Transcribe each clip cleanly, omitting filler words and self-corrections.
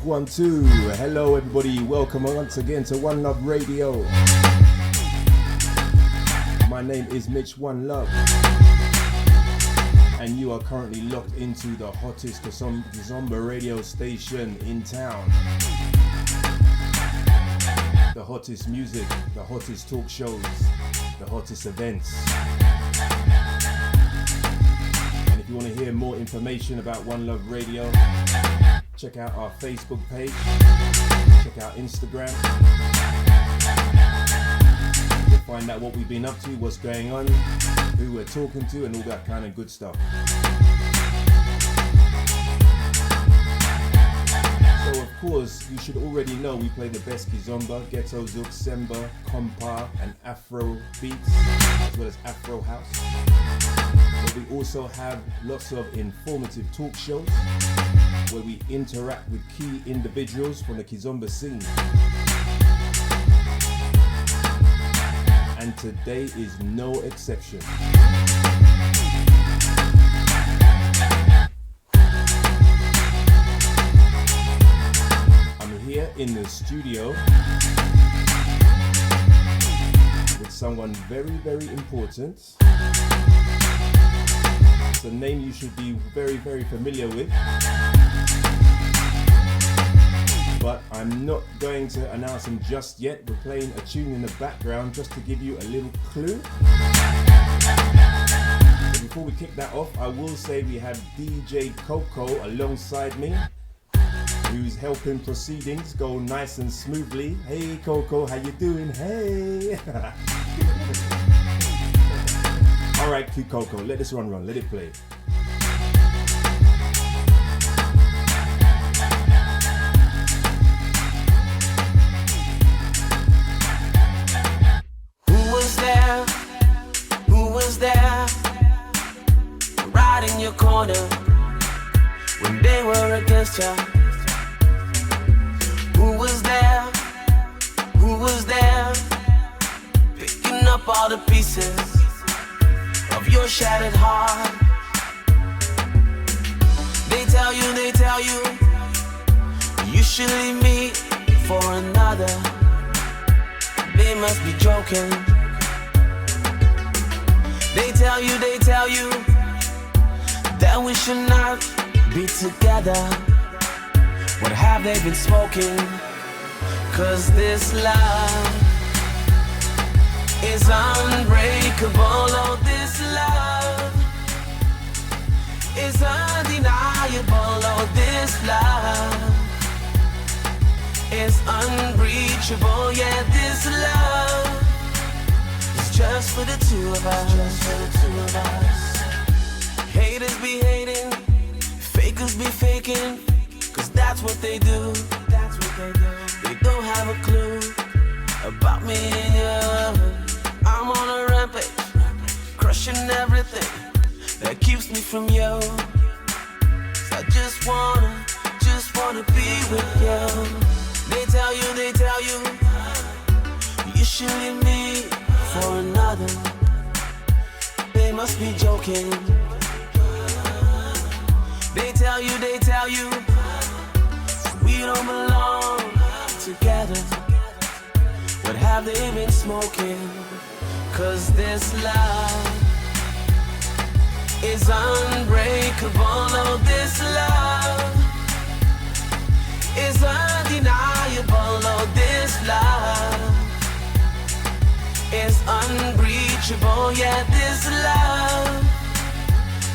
1, 2. Hello everybody, welcome once again to One Love Radio. My name is Mitch One Love, and you are currently locked into the hottest Kizomba radio station in town. The hottest music, the hottest talk shows, the hottest events. And if you want to hear more information about One Love Radio, check out our Facebook page, check out Instagram. You'll find out what we've been up to, what's going on, who we're talking to, and all that kind of good stuff. So of course, you should already know we play the best Kizomba, Ghetto Zouk, Semba, Compa, and Afro beats, as well as Afro House. But we also have lots of informative talk shows where we interact with key individuals from the Kizomba scene. And today is no exception. I'm here in the studio with someone very, very important. It's a name you should be very, very familiar with. But I'm not going to announce him just yet. We're playing a tune in the background just to give you a little clue. But before we kick that off, I will say we have DJ Coco alongside me, who's helping proceedings go nice and smoothly. Hey Coco, how you doing? Hey! Alright, Coco, let this run, let it play. In your corner when they were against you. Who was there? Who was there? Picking up all the pieces of your shattered heart. They tell you you should leave me for another. They must be joking. They tell you that we should not be together. What have they been smoking? 'Cause this love is unbreakable. Oh, this love is undeniable. Oh, this love is unreachable. Yeah, this love is just for the two of us. Just for the two of us. Haters be hating, fakers be faking, 'cause that's what they do. That's what they do. They don't have a clue about me and you. I'm on a rampage, crushing everything that keeps me from you. So I just wanna be with you. They tell you you should leave me for another. They must be joking. They tell you we don't belong together. What have they been smoking? 'Cause this love is unbreakable. Oh, this love is undeniable. Oh, this love is unreachable. Yeah, this love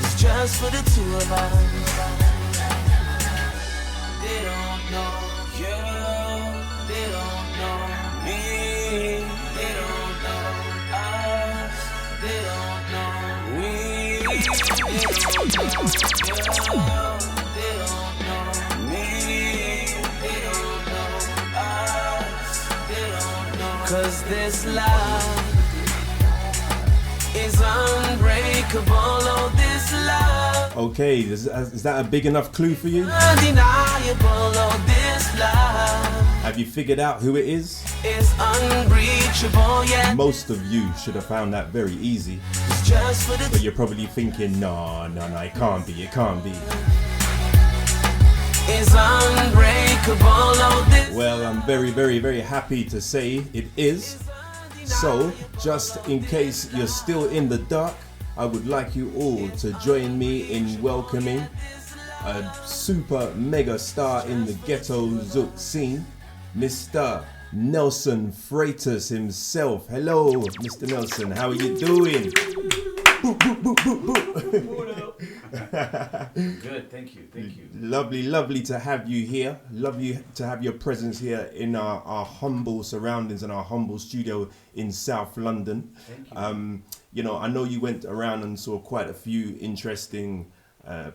is just for the two of us. They don't know you, they don't know me, they don't know us, they don't know we, they don't know you, they don't know me, they don't know us, they don't know. 'Cause this love is unbreakable. Oh, this love. Okay, is that a big enough clue for you? Undeniable. Oh, this love. Have you figured out who it is? It's unreachable. Yeah. Most of you should have found that very easy. It's just for the. But you're probably thinking, no, it can't be. is unbreakable. Oh, this Well, I'm very, very, very happy to say it is. So, just in case you're still in the dark, I would like you all to join me in welcoming a super mega star in the Ghetto Zouk scene, Mr. Nelson Freitas himself. Hello, Mr. Nelson, how are you doing? Boop, boop, boop, boop, boop. Good, thank you. Lovely, lovely to have you here. Lovely to have your presence here in our humble surroundings and our humble studio in South London. Thank you. You know, I know you went around and saw quite a few interesting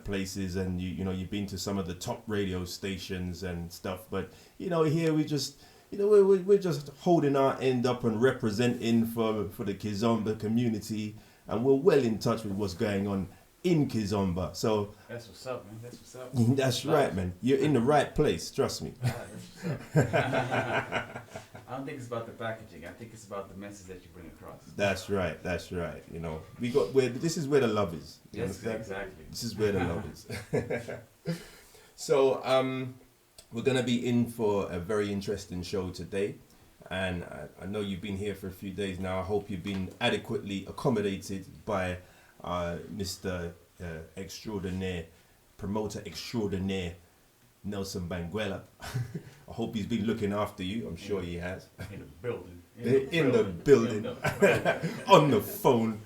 places, and you've been to some of the top radio stations and stuff. But here we just, we're just holding our end up and representing for the Kizomba community, and we're well in touch with what's going on in Kizomba. So That's what's up, man. That's what's up. that's right, man. You're in the right place. Trust me. That's what's up. I don't think it's about the packaging. I think it's about the message that you bring across. That's right. That's right. We got where this is where the love is. You Yes, understand? exactly. This is where the love is. So we're gonna be in for a very interesting show today, and I know you've been here for a few days now. I hope you've been adequately accommodated by Mr. Extraordinaire, promoter extraordinaire, Nelson Banguela. I hope he's been looking after you. I'm sure he has. In the building. In the building. On the phone.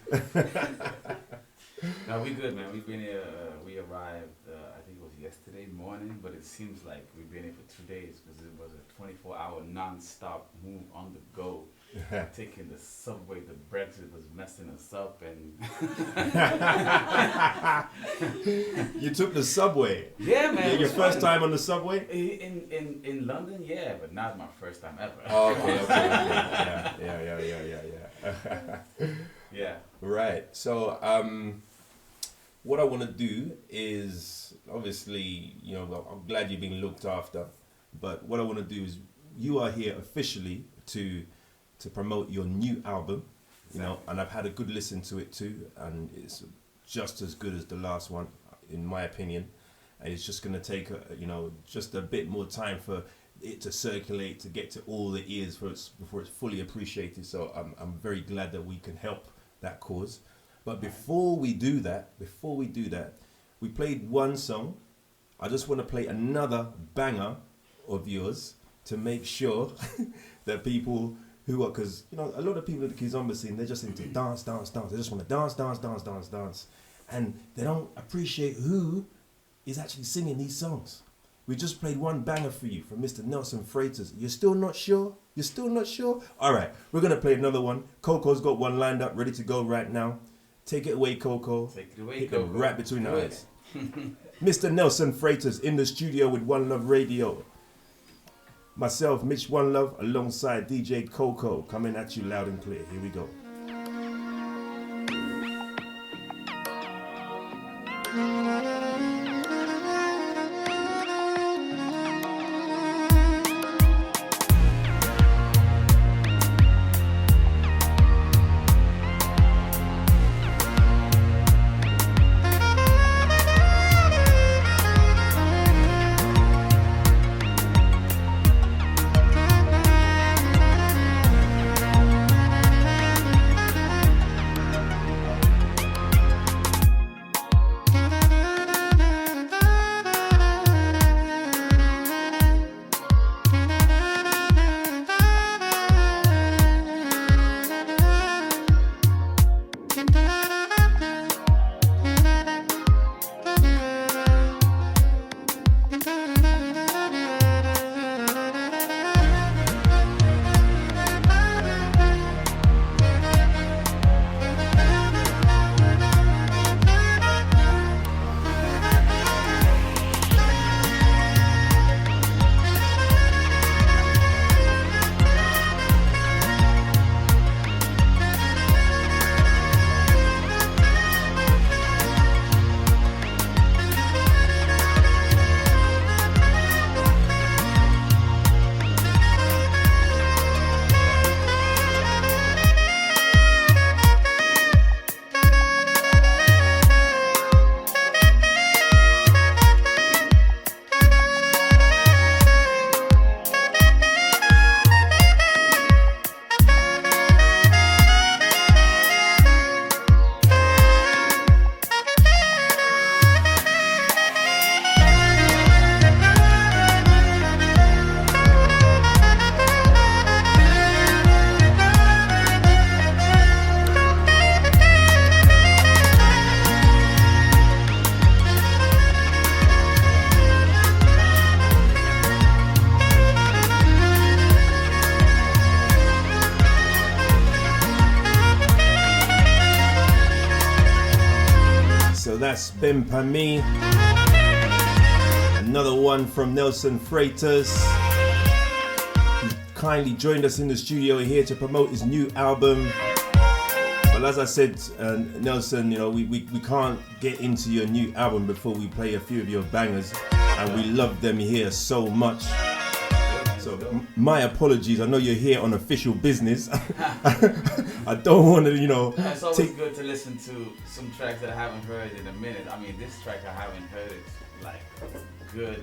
No, we good, man. We've been here. We arrived, I think it was yesterday morning, but it seems like we've been here for 2 days because it was a 24-hour non-stop move on the go. Taking the subway, the Brexit was messing us up, and You took the subway. yeah, man. Yeah, it your was first fun. time on the subway? In London, yeah, but not my first time ever. Oh, okay. Yeah. Yeah. Right. So, what I want to do is, obviously, I'm glad you're being looked after, but what I want to do is, you are here officially to promote your new album, and I've had a good listen to it too, and it's just as good as the last one, in my opinion. And it's just going to take just a bit more time for it to circulate, to get to all the ears before it's fully appreciated. So I'm very glad that we can help that cause. But before we do that, we played one song. I just want to play another banger of yours to make sure that people who are, because a lot of people at the Kizomba scene, they're just into dance. They just want to dance, and they don't appreciate who is actually singing these songs. We just played one banger for you from Mr. Nelson Freitas. You're still not sure? All right, we're gonna play another one. Coco's got one lined up, ready to go right now. Take it away, Coco. Take it away, Hit Coco. them right between the Do it. eyes. Mr. Nelson Freitas in the studio with One Love Radio. Myself, Mitch One Love, alongside DJ Coco, coming at you loud and clear. Here we go. that's Ben Pami. Another one from Nelson Freitas, who kindly joined us in the studio here to promote his new album. Well, as I said, Nelson, you know, we can't get into your new album before we play a few of your bangers, and we love them here so much. So my apologies. I know you're here on official business. I don't want to, you know. It's always good to listen to some tracks that I haven't heard in a minute. I mean, this track I haven't heard it like good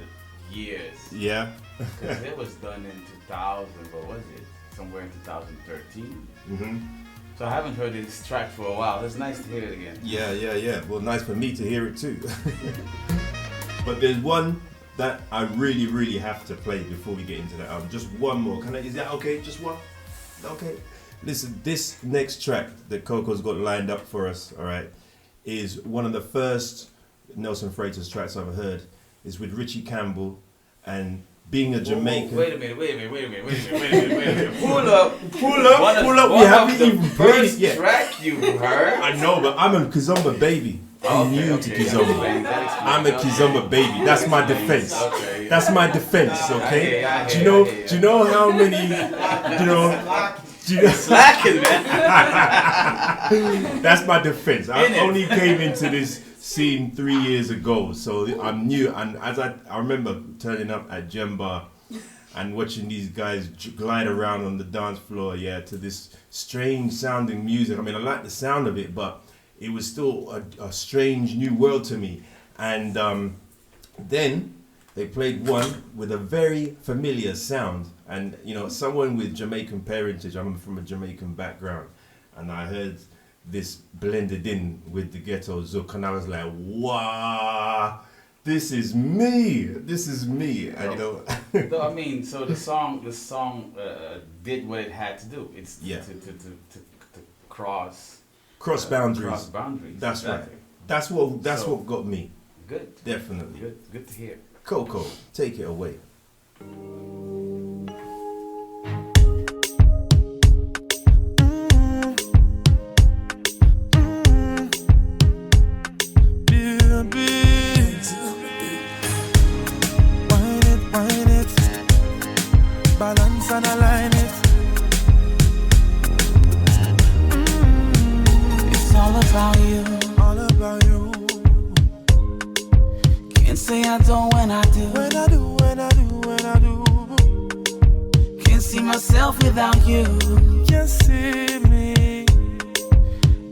years. Yeah. Because it was done in 2000. What was it? Somewhere in 2013. Mm-hmm. So I haven't heard this track for a while. It's nice to hear it again. Yeah. Well, nice for me to hear it too. But there's one that I really have to play before we get into that album. Just one more. Is that okay? Just one? Okay. Listen, this next track that Coco's got lined up for us, all right, is one of the first Nelson Freitas tracks I've heard. It's with Richie Campbell, and being a Jamaican. Wait a minute. Pull up. We haven't even played it yet. Track you heard? I know, but I'm a Kizomba baby. I'm new to Kizomba. I'm a Kizomba baby. That's my defense. That's my defense, okay? Do you know how many, slacking, man. That's my defense. I only came into this scene 3 years ago, so I'm new. And as I remember turning up at Jemba and watching these guys glide around on the dance floor, to this strange sounding music. I mean, I like the sound of it, but it was still a strange new world to me. And then they played one with a very familiar sound. And, you know, someone with Jamaican parentage, I'm from a Jamaican background, and I heard this blended in with the Ghetto Zouk, and I was like, wow, this is me. And, you know. So, I mean, so the song did what it had to do. It's to cross boundaries. That's exactly right. That's what got me. Good. Definitely. Good to hear. Coco, take it away. Wine it, balance and align it. It's all about you. Can't say I don't when I do. Can't see myself without you. Can't see me.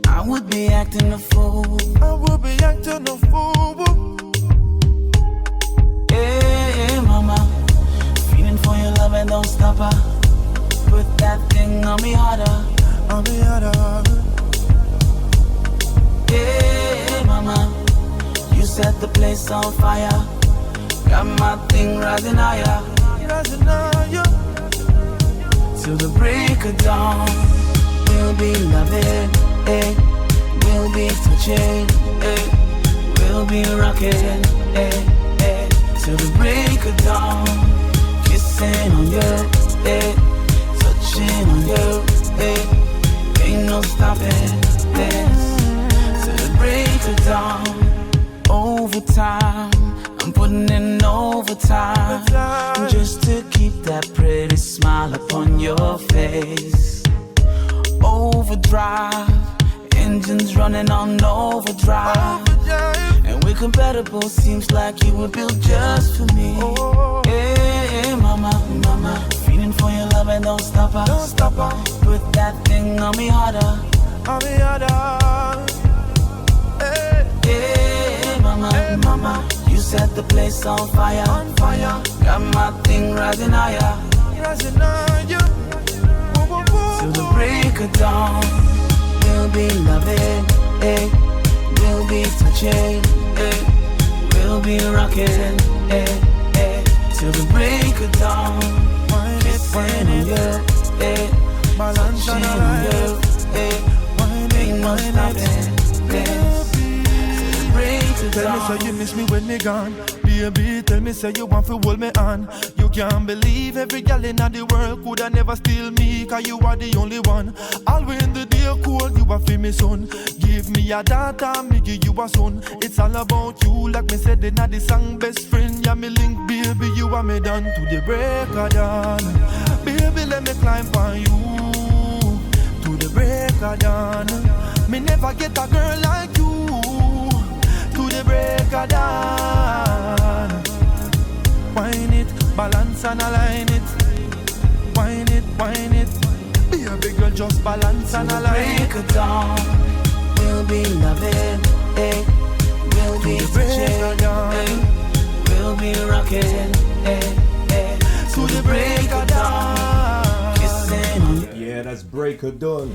I would be acting a fool. Hey, mama, feeling for your love and don't stop her. Put that thing on me harder. Hey, mama, you set the place on fire. Got my thing rising higher. Till the break of dawn, we'll be loving, we'll be touching, we'll be rocking, till the break of dawn, kissing on you, touching on you, ain't no stopping this. Till the break of dawn, overtime, I'm putting in overtime, just to keep that pretty smile upon your face. Overdrive, engines running on overdrive. And we're compatible, seems like you were built just for me. Hey, mama, feeling for your love and don't stop her. Put that thing on me harder. Hey, mama, you set the place on fire. Got my thing rising higher. Till the break of dawn, we'll be loving, we'll be touching, we'll be rocking, till the break of dawn, kissing on you, touching on you, ain't no stopping this. Till the break of dawn. Tell me say you miss me when me gone. Baby, tell me say you want to hold me on. You can't believe every girl in the world could have never steal me, cause you are the only one. All when the day cold, you are feel me son. give me a daughter, me give you a son. It's all about you, like me said in the song, best friend. Yeah, me link, baby, you are me done to the break of dawn. Baby, let me climb on you to the break of dawn. Me never get a girl like you to the break of dawn. Wine it, balance and align it. Wine it, wine it. Be a big girl, just balance and align it. Break of dawn, we'll be loving, eh? We'll be touching, eh? We'll be rocking, eh? To the break of dawn, kissing on you. Yeah, that's Break of Dawn.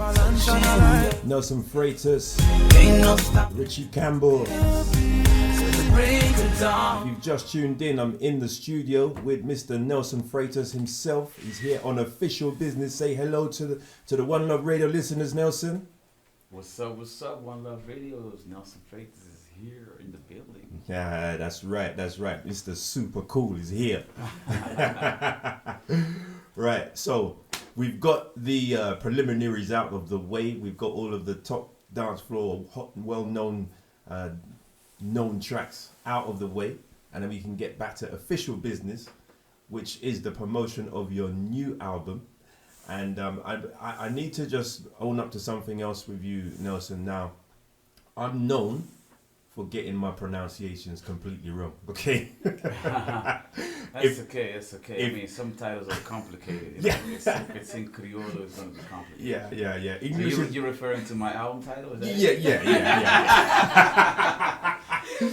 Nelson Freitas, Ain't no stop. Richie Campbell. To the break of dawn. If you've just tuned in, I'm in the studio with Mr. Nelson Freitas himself. He's here on official business. Say hello to the One Love Radio listeners, Nelson. What's up? What's up? One Love Radio's Nelson Freitas is here in the building. Yeah, that's right. That's right. Mr. Super Cool is here. Right. So we've got the preliminaries out of the way. We've got all of the top dance floor, hot and well-known known tracks out of the way, and then we can get back to official business, which is the promotion of your new album. And I need to just own up to something else with you, Nelson. Now, I'm known for getting my pronunciations completely wrong. Okay. That's okay. That's okay. I mean, some titles are complicated. You know? If it's in Criollo, it's going to be complicated. Yeah. So English you're referring to my album title? Is that Yeah.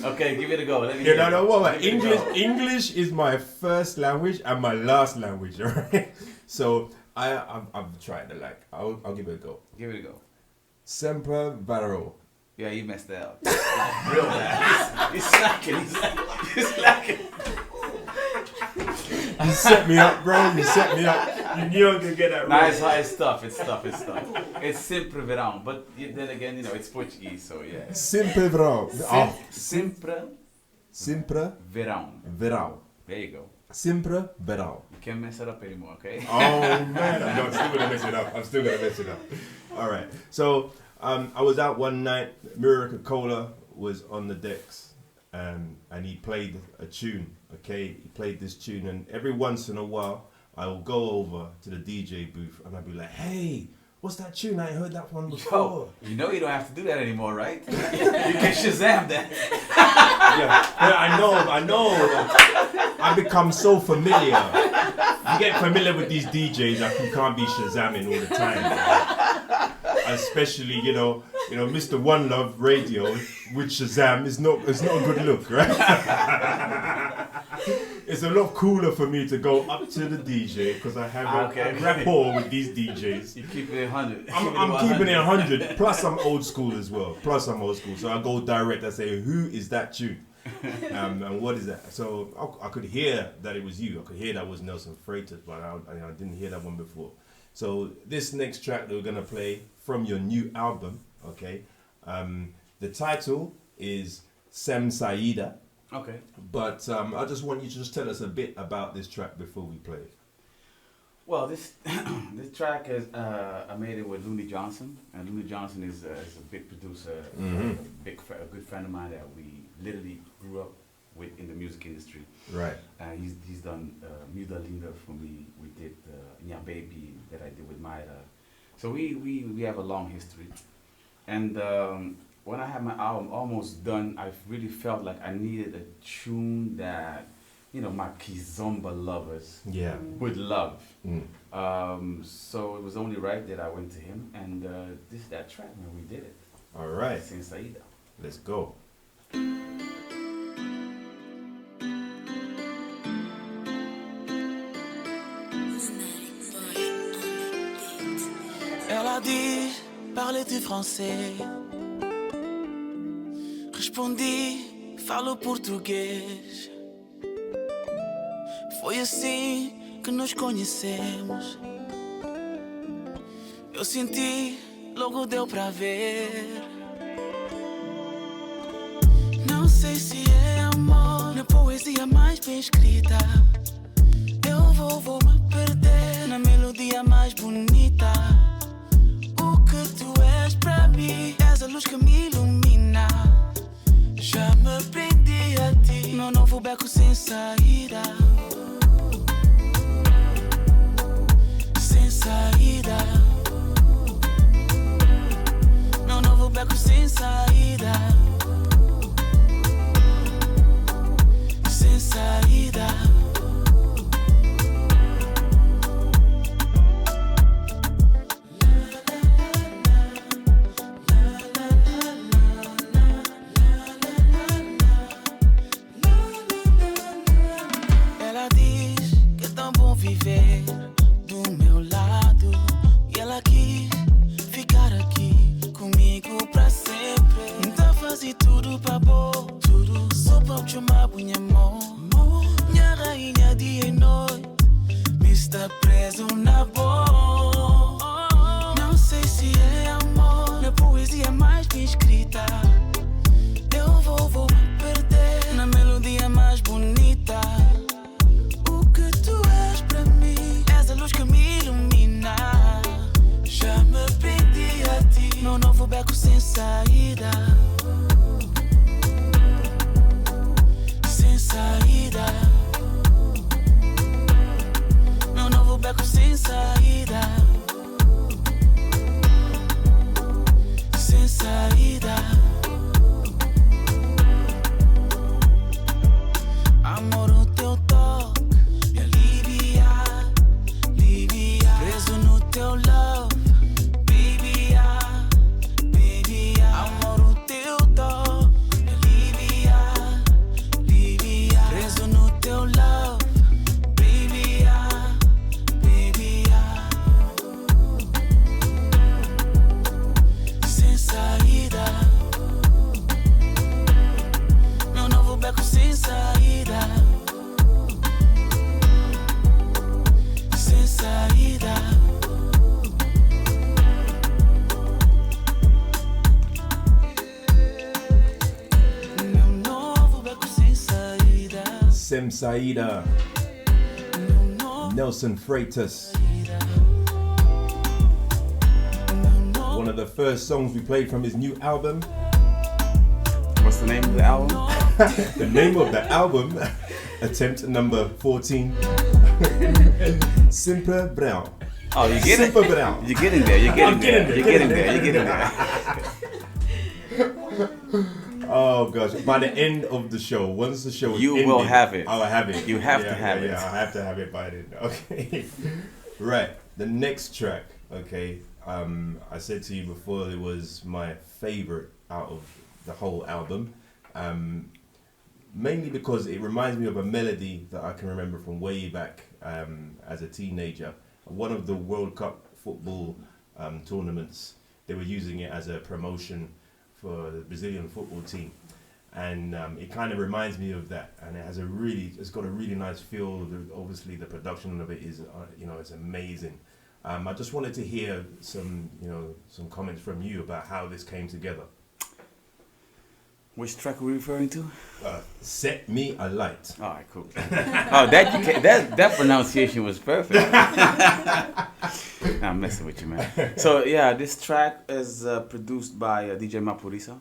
Okay, give it a go. Let me hear it. What? English is my first language and my last language. Right. So I've tried to I'll give it a go. Give it a go. Sempre, Verao. Yeah, you messed that up. Like, real bad. He's slacking. He's slacking. You set me up, bro. You set me up. You knew I could get that right. Nah, it's tough. It's Sempre Verao. But then again, you know, it's Portuguese, so yeah. Sempre, Verao. Sempre Verao. Verao. There you go. Sempre, Verao. You can't mess it up anymore, okay? Oh, man. I'm still going to mess it up. All right. So, I was out one night. Miracle Cola was on the decks, and he played a tune. Okay, he played this tune, and every once in a while, I will go over to the DJ booth, and I'll be like, "Hey, what's that tune? I ain't heard that one before." Yo, you know you don't have to do that anymore, right? You can Shazam that. Yeah, I know. I become so familiar. You get familiar with these DJs, like you can't be Shazamming all the time. Right? Especially, you know, Mr. One Love Radio with Shazam is not a good look, right? It's a lot cooler for me to go up to the DJ because I have a rapport with these DJs. You keep it 100. I'm keeping it 100. Plus, I'm old school as well. So I go direct. I say, "Who is that tune?" And what is that? So I could hear that it was you. I could hear that was Nelson Freitas, but I didn't hear that one before. So this next track that we're gonna play from your new album, okay? The title is Sem Saída. Okay. But I just want you to just tell us a bit about this track before we play it. Well, this track is I made it with Looney Johnson, and Looney Johnson is a big producer, a good friend of mine that we literally grew up with in the music industry. Right. He's done Muda Linda for me. We did Nya Baby that I did with Mayra. So we have a long history, and when I had my album almost done, I really felt like I needed a tune that, you know, my Kizomba lovers would love. So it was only right that I went to him, and this is that track, man. We did it. All right. Sem Saída. Let's go. Ela diz, parles-tu français? Respondi, falo português. Foi assim que nos conhecemos. Eu senti, logo deu pra ver. Não sei se é amor na poesia mais bem escrita. Eu vou me perder na melodia mais bonita. O que tu és pra mim, és a luz luz que me ilumina. Já me prendi a ti. Meu novo beco sem saída. Sem saída. Meu novo beco sem saída. Sem saída. Ela diz que é tão bom viver do meu lado. E ela quis ficar aqui comigo pra sempre. Então fazer tudo pra bom, tudo só pra te amar, minha amor. Minha rainha dia e noite me está preso na boa. Não sei se é amor, na poesia mais bem escrita. Eu vou perder na melodia mais bonita. O que tu és pra mim, és a luz que me ilumina. Já me prendi a ti, meu novo beco sem saída. Sem saída. Meu novo beco sem saída. Sem saída. Amor, o teu toque me alivia, alivia. Preso no teu love, baby, baby. Amor, o teu toque me alivia, alivia. Preso no teu love, baby, baby. Sem saída. Meu novo beco sem saída. Sem saída. Meu novo beco sem saída. Sem Saída, Meu novo Nelson Freitas. One of the first songs we played from his new album. What's the name of the album? The name of the album, attempt number 14. Sempre Verao. Oh, you get it? Sempre Verao. You're getting there. You're getting there. there, You're getting there. You're getting there. Oh gosh! By the end of the show, once the show is You ended, will have it. I will have it. You have to have it. Yeah, I have to have it by then. Okay. Right. The next track. Okay. I said to you before it was my favorite out of the whole album. Mainly because it reminds me of a melody that I can remember from way back as a teenager. One of the World Cup football tournaments, they were using it as a promotion for the Brazilian football team. And it kind of reminds me of that. And it has it's got a really nice feel. Obviously the production of it is, it's amazing. I just wanted to hear some comments from you about how this came together. Which track are we referring to? Set Me Alight. All right, cool. Oh, that pronunciation was perfect. I'm messing with you, man. So yeah, this track is produced by DJ Mapurisa.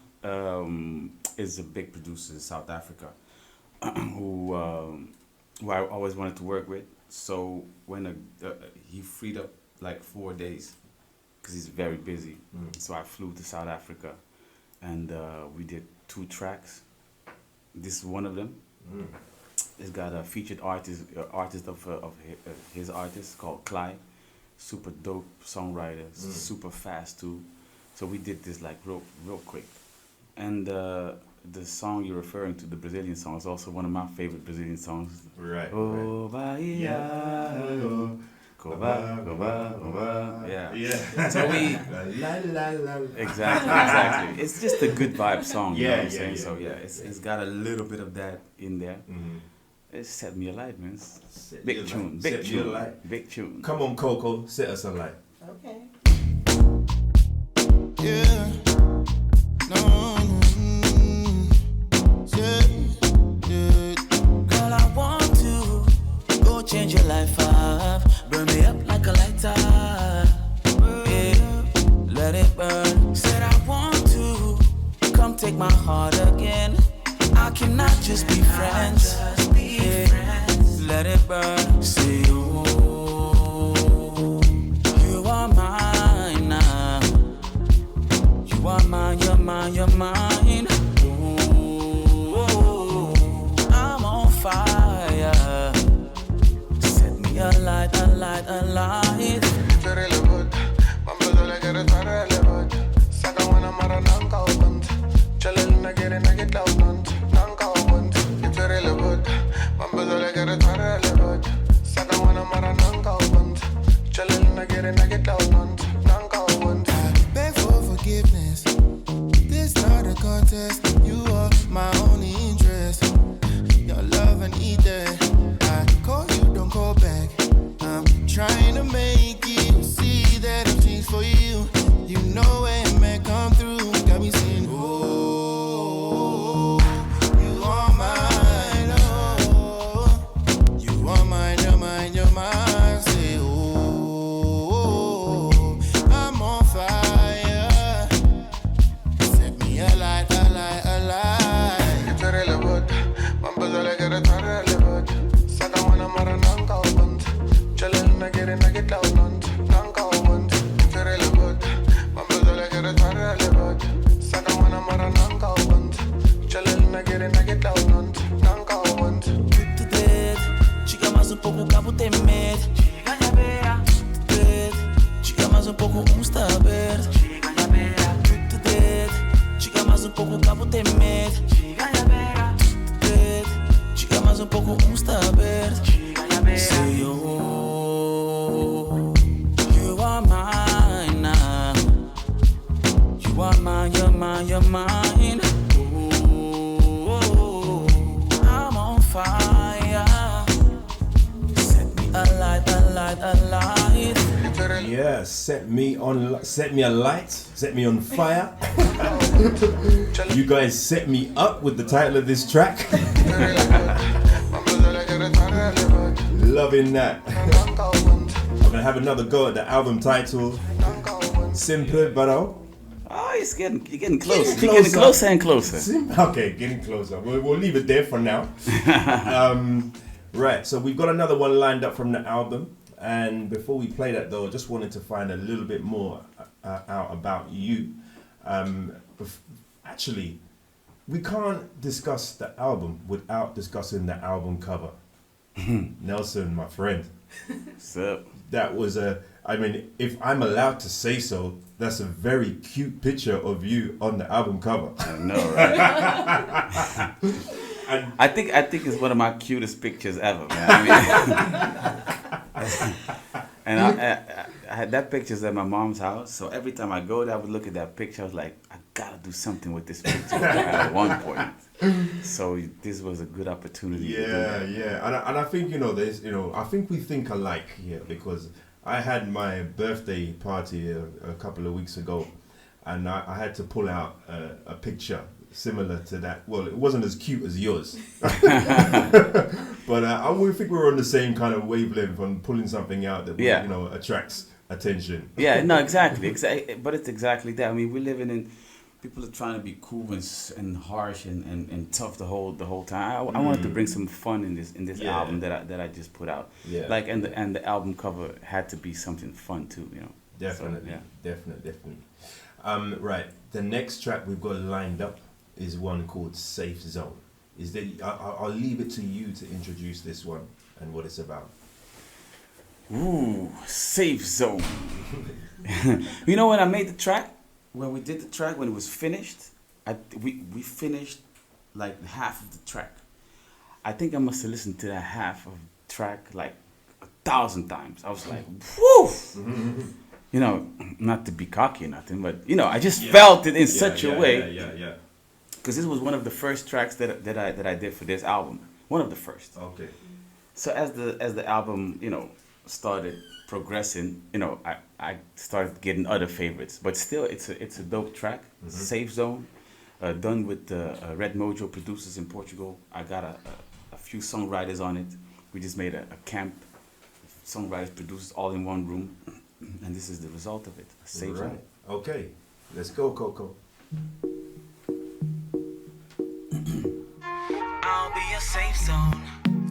Is a big producer in South Africa, who I always wanted to work with. So when he freed up like 4 days, because he's very busy. So I flew to South Africa, and we did 2 tracks. This is one of them. It's got a featured artist of his artist called Clyde. Super dope songwriter, super fast too. So we did this like real quick. And the song you're referring to, the Brazilian song, is also one of my favorite Brazilian songs. Right. Oh, Bahia, oh, Coba, Coba, Coba. Yeah. So we exactly. It's just a good vibe song. You know what I'm saying? So it's got a little bit of that in there. It set me alight, man. Big tune, big tune. Come on, Coco, set us alight. Okay. Yeah. No. Yeah. Girl, I want to go change your life up. Burn me up like a lighter. Yeah. Let it burn. Said I want to take my heart again. I cannot just be friends. Let it burn. Say, oh, you are mine now. You are mine, you're mine, you're mine. Oh, I'm on fire. Set me alight, alight, alight. Beg for forgiveness. This not a contest. You are my only interest. Your love and eat that. I call you, don't call back. I'm trying to make you see that I'm changed for you. You know when man come through, got me saying, oh, you are mine, oh, you are mine, you're mine, you're mine. Say, oh, I'm on fire. Set me alight, alight, alight. Chica mais pouco cabo tem medo. Chica mais pouco está aberto. Chica mais pouco cabo tem medo. Chica mais pouco está aberto. Say oh, you are mine now. You are mine, you're mine, you're mine. Oh, I'm on fire. Set me alight, alight, alight. Yeah, set me alight, set me on fire. You guys set me up with the title of this track. Loving that. I'm gonna have another go at the album title. Sempre, Verao. Oh, you're getting close. Getting You're getting closer and closer. Okay, getting closer. We'll leave it there for now. Right, so we've got another one lined up from the album. And before we play that though, I just wanted to find a little bit more out about you. Actually, we can't discuss the album without discussing the album cover. Nelson, my friend. So, That was if I'm allowed to say so, that's a very cute picture of you on the album cover. I know, right? I think it's one of my cutest pictures ever, man. I mean, and I had that pictures at my mom's house. So every time I go there, I would look at that picture. I was like, I gotta do something with this picture at one point. So this was a good opportunity. to do that. Yeah. And I think, I think we think alike here, because I had my birthday party a couple of weeks ago, and I had to pull out a picture similar to that. Well, it wasn't as cute as yours, but I think we're on the same kind of wavelength on pulling something out that attracts attention. Yeah, no, exactly. But it's exactly that. I mean, we're living in. People are trying to be cool and harsh and tough the whole time. I wanted to bring some fun in this album that I just put out. Yeah. Like and the album cover had to be something fun too, Definitely, So, yeah. definitely. Right, the next track we've got lined up is one called Safe Zone. I'll leave it to you to introduce this one and what it's about. Ooh, Safe Zone. You know when I made the track? When we did the track, when it was finished, we finished like half of the track. I think I must have listened to that half of the track like 1,000 times. I was like, whoo! Not to be cocky or nothing, but I just felt it in such a way. Yeah. Because this was one of the first tracks that I did for this album. One of the first. Okay. So as the album, started progressing, I started getting other favorites. But still, it's a dope track. Mm-hmm. Safe Zone, done with the Red Mojo producers in Portugal. I got a few songwriters on it. We just made a camp, songwriters, producers, all in one room. And this is the result of it. Safe Zone. Okay, let's go, Coco. safe zone.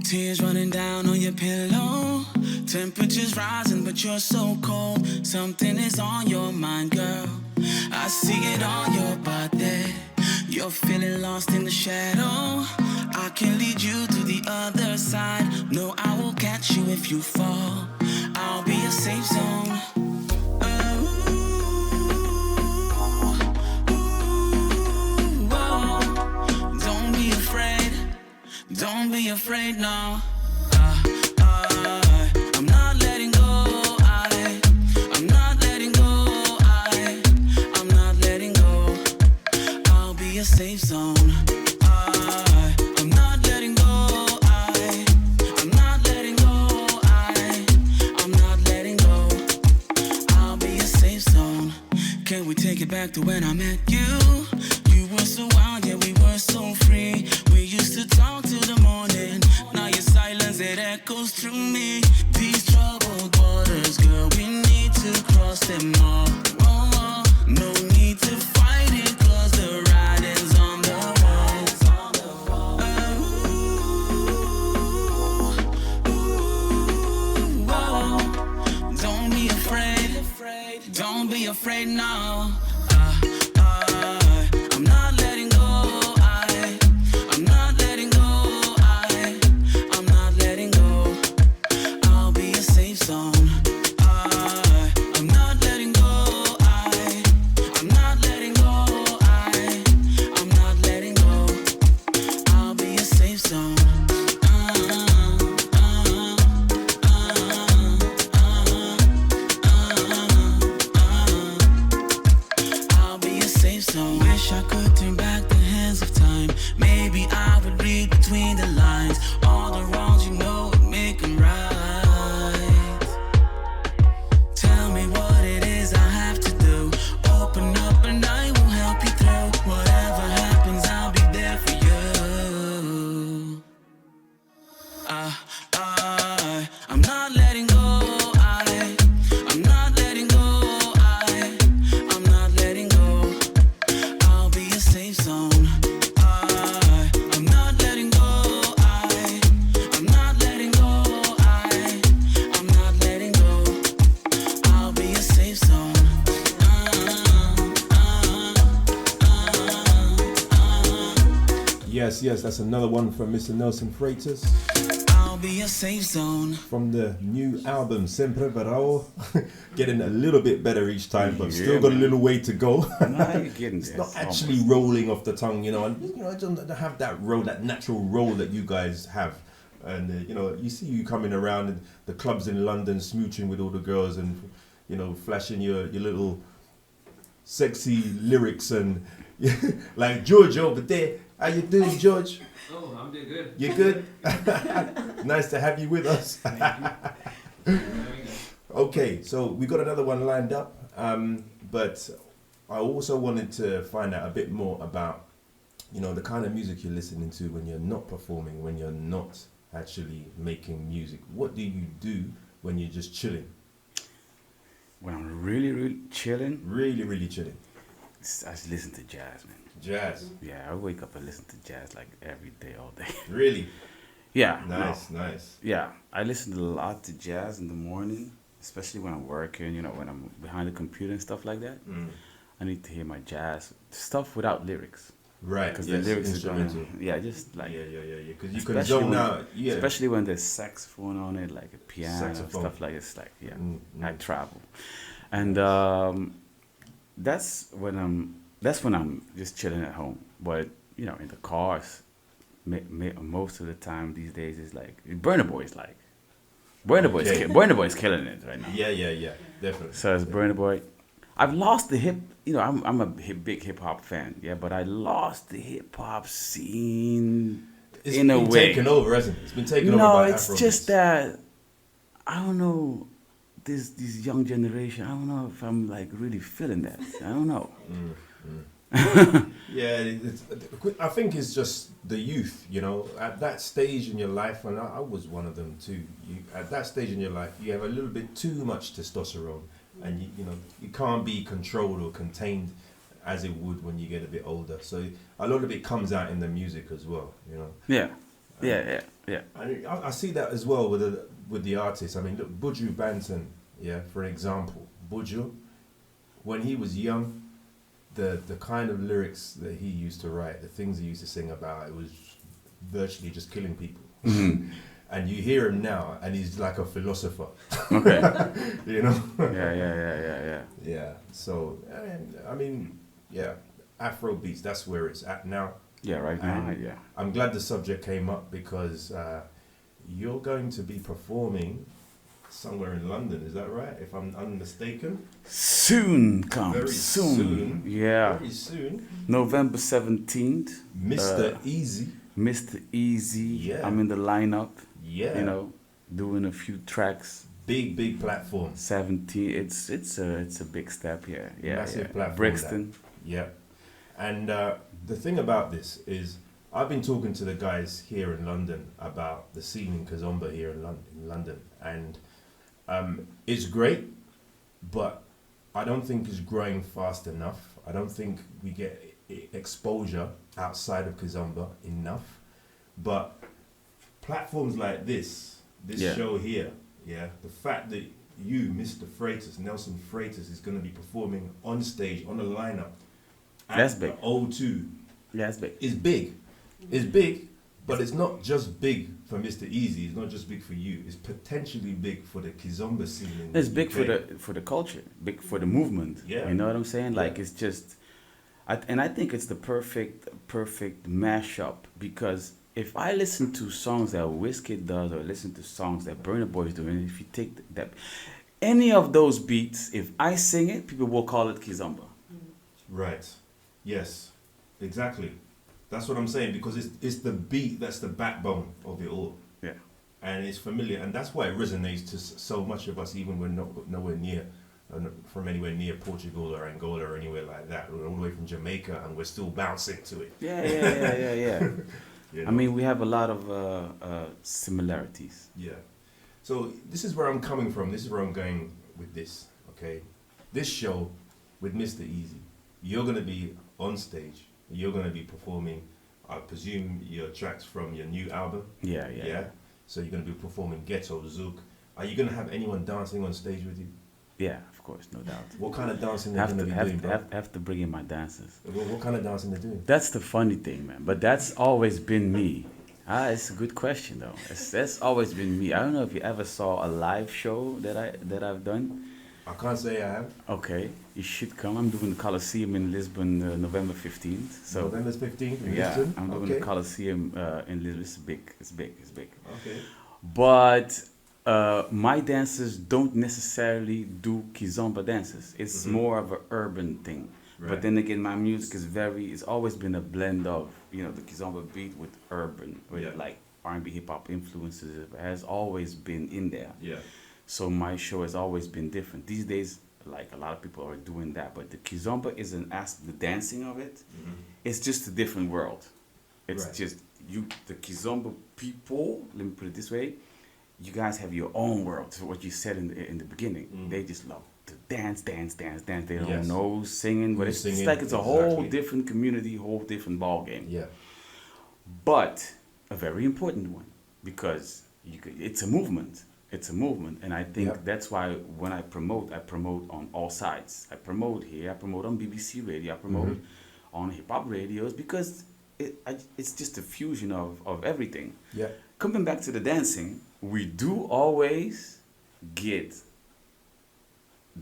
Tears running down on your pillow. Temperatures rising, but you're so cold. Something is on your mind, girl. I see it on your body. You're feeling lost in the shadow. I can lead you to the other side. No, I will catch you if you fall. I'll be a safe zone. Don't be afraid. Don't be afraid now. I'm not letting go. I'm not letting go. I'm not letting go. I'll be a safe zone. I'm not letting go. I'm not letting go. I'm not letting go. I'll be a safe zone. Can we take it back to when I met you? You were so wild, yeah, we were so free. We used to talk till the morning. Now your silence, it echoes through me. These troubled waters, girl, we need to cross them all. Oh, oh. No need to fight it, cause the writing's on the wall. Don't be afraid. Don't be afraid now. I'm not letting go. I'm not letting go. I'm not letting go. I'll be a safe zone. I'm not letting go. I'm not letting go. I'm not letting go. I'll be a safe zone. I'll be a safe zone. Wish I could turn back the hands of time. Maybe I would read between the lines. All the wrongs you know would make them right. Tell me what it is I have to do. Open up and I will help you through. Whatever happens, I'll be there for you. I'm not letting go. I'm not letting go. I'm not letting go. I'll be a safe zone. I'm not letting go. I'm not letting go. I'm not letting go. I'll be a safe zone. Yes, that's another one from Mr. Nelson Freitas I'll be a safe zone. from the new album Sempre, Verao. Getting a little bit better each time, but Yeah, still got a man. little way to go. Nah, you're getting It's there. not actually rolling off the tongue, you know. And I don't have that roll, that natural roll that you guys have. And you see you coming around in the clubs in London, smooching with all the girls, and flashing your little sexy lyrics, and like George over there. How you doing, George? Oh, I'm doing good. You good? Nice to have you with us. Okay, so we got another one lined up, but I also wanted to find out a bit more about, the kind of music you're listening to when you're not performing, when you're not actually making music. What do you do when you're just chilling? When I'm really, really chilling, Really, really chilling. I just listen to jazz, man. Jazz. Yeah, I wake up and listen to jazz like every day, all day. Really? Yeah. Nice, no. nice. Yeah, I listen a lot to jazz in the morning, especially when I'm working, when I'm behind the computer and stuff like that. I need to hear my jazz stuff without lyrics. Right, Because yes, the lyrics are instrumental. yeah, just like Yeah, because you can especially zone when- out. Yeah. especially when there's saxophone on it, like a piano, Saxophone. stuff like this. Like Mm. I travel, and that's when I'm just chilling at home. But in the cars, most of the time these days is like Burna Boy's like Burna Boy's Okay. Burna Boy's killing it right now. Yeah, definitely. So it's Burna Boy. I've lost the hip. I'm a big hip hop fan. Yeah, but I lost the hip hop scene It's in a been way. taken over, hasn't it? It's been taken over No, by it's Afrobeats. just that I don't know. This young generation. I don't know if I'm like really feeling that. I don't know. Yeah, I think it's just the youth, at that stage in your life, and I was one of them too. At that stage in your life, you have a little bit too much testosterone, and you can't be controlled or contained as it would when you get a bit older. So a lot of it comes out in the music as well, Yeah. Yeah. I see that as well with the artists. I mean, look, Buju Banton, yeah, for an example. Buju, when he was young, the kind of lyrics that he used to write, the things he used to sing about, it was virtually just killing people. And you hear him now, and he's like a philosopher. Okay. You know? Yeah. Yeah. So, I mean, yeah, Afro beats, that's where it's at now. Yeah, right now, And yeah. I'm glad the subject came up because you're going to be performing somewhere in London, is that right? If I'm unmistaken? Soon comes. Very soon. Yeah. Very soon. November 17th. Mr. Easy. Mr. Easy. Yeah. I'm in the lineup. Yeah. You know, doing a few tracks. Big platform. 17. It's a big step. Yeah. Massive platform. Brixton. Yeah. And the thing about this is, I've been talking to the guys here in London about the scene in Kizomba here in London, and it's great, but I don't think it's growing fast enough. I don't think we get exposure outside of Kizomba enough. But platforms like this show here, yeah, the fact that you, Mr. Freitas, Nelson Freitas, is going to be performing on stage, on the lineup, That's at big. the O2, That's big. is big. It's big, but it's not just big for Mr. Easy. It's not just big for you. It's potentially big for the Kizomba scene. In It's the big UK. for the culture, big for the movement. Yeah. You know what I'm saying? Like Yeah. it's just, I think it's the perfect mashup, because if I listen to songs that Wizkid does or listen to songs that Burna Boy is doing, if you take that, any of those beats, if I sing it, people will call it Kizomba. Right. Yes. Exactly. That's what I'm saying, because it's the beat that's the backbone of it all. Yeah. And it's familiar, and that's why it resonates to so much of us, even when nowhere near, from anywhere near Portugal or Angola or anywhere like that. We're all the way from Jamaica, and we're still bouncing to it. Yeah. You know? I mean, we have a lot of similarities. Yeah. So this is where I'm coming from. This is where I'm going with this. Okay. This show with Mr. Easy, you're gonna be on stage. You're gonna be performing, I presume, your tracks from your new album. Yeah. So you're gonna be performing Ghetto Zouk. Are you gonna have anyone dancing on stage with you? Yeah, of course, no doubt. What kind of dancing they're gonna be doing, bro? Have to bring in my dancers. What kind of dancing they're doing? That's the funny thing, man. But that's always been me. It's a good question though. That's always been me. I don't know if you ever saw a live show that I've done. I can't say I have. Okay, you should come. I'm doing the Coliseum in Lisbon, November 15th. So November 15th in yeah, Lisbon? I'm doing Okay. the Coliseum in Lisbon. It's big. Okay. But my dancers don't necessarily do Kizomba dances. It's more of an urban thing. Right. But then again, my music is it's always been a blend of, the Kizomba beat with urban, with like R&B hip hop influences. It has always been in there. Yeah. So my show has always been different. These days, like a lot of people are doing that, but the Kizomba isn't the dancing of it. It's just a different world. It's Right. just the Kizomba people. Let me put it this way: you guys have your own world. So what you said in the beginning, they just love to dance. They don't know singing, but it's like it's a whole different community, whole different ball game. Yeah. But a very important one, because it's a movement. It's a movement, and I think that's why when I promote on all sides. I promote here, I promote on BBC Radio, I promote on hip hop radios, because it's just a fusion of everything. Yeah. Coming back to the dancing, we do always get